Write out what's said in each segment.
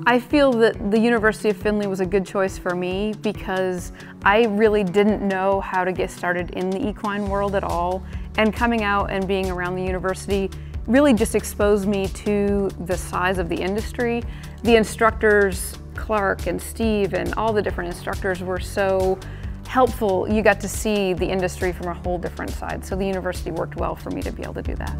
I feel that the University of Findlay was a good choice for me because I really didn't know how to get started in the equine world at all. And coming out and being around the university really just exposed me to the size of the industry. The instructors, Clark and Steve and all the different instructors were so helpful. You got to see the industry from a whole different side. So the university worked well for me to be able to do that.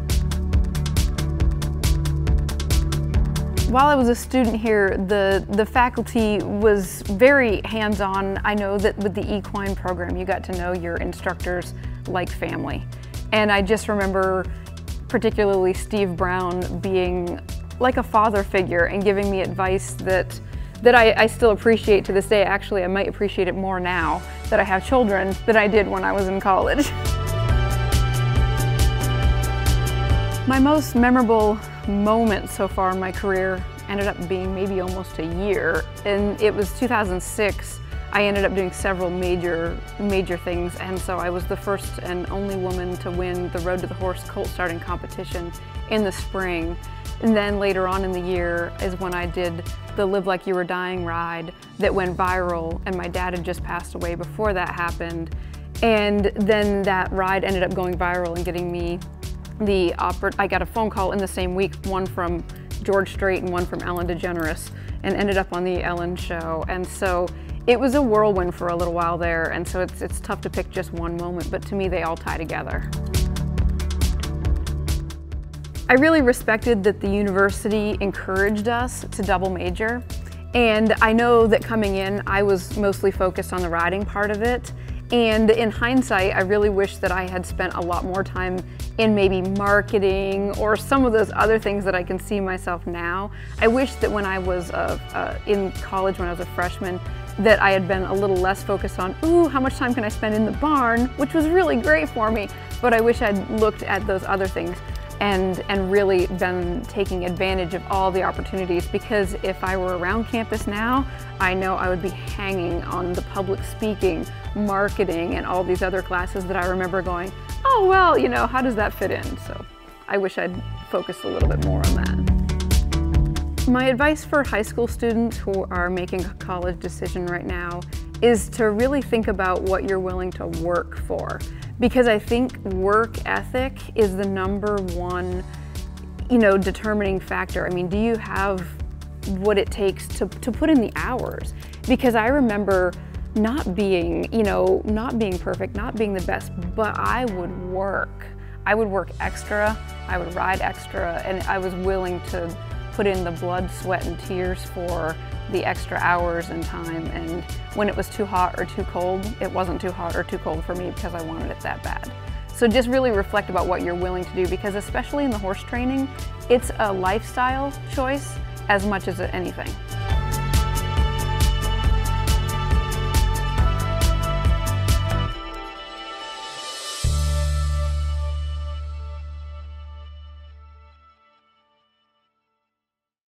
While I was a student here, the faculty was very hands-on. I know that with the equine program, you got to know your instructors like family. And I just remember particularly Steve Brown being like a father figure and giving me advice that I still appreciate to this day. Actually, I might appreciate it more now that I have children than I did when I was in college. My most memorable moment so far in my career ended up being maybe almost a year, and it was 2006. I ended up doing several major things, and so I was the first and only woman to win the Road to the Horse colt starting competition in the spring. And then later on in the year is when I did the Live Like You Were Dying ride that went viral, and my dad had just passed away before that happened. And then that ride ended up going viral and getting me I got a phone call in the same week, one from George Strait and one from Ellen DeGeneres, and ended up on the Ellen show. And so it was a whirlwind for a little while there, and so it's tough to pick just one moment, but to me they all tie together. I really respected that the university encouraged us to double major, and I know that coming in I was mostly focused on the riding part of it. And in hindsight, I really wish that I had spent a lot more time in maybe marketing or some of those other things that I can see myself now. I wish that when I was in college, when I was a freshman, that I had been a little less focused on, ooh, how much time can I spend in the barn, which was really great for me. But I wish I'd looked at those other things and really been taking advantage of all the opportunities, because if I were around campus now, I know I would be hanging on the public speaking, marketing, and all these other classes that I remember going, oh, well, you know, how does that fit in? So I wish I'd focused a little bit more on that. My advice for high school students who are making a college decision right now is to really think about what you're willing to work for. Because I think work ethic is the #1, determining factor. I mean, do you have what it takes to put in the hours? Because I remember not being perfect, not being the best, but I would work. I would work extra, I would ride extra, and I was willing to put in the blood, sweat, and tears for the extra hours and time. And when it was too hot or too cold, it wasn't too hot or too cold for me because I wanted it that bad. So just really reflect about what you're willing to do, because especially in the horse training, it's a lifestyle choice as much as anything.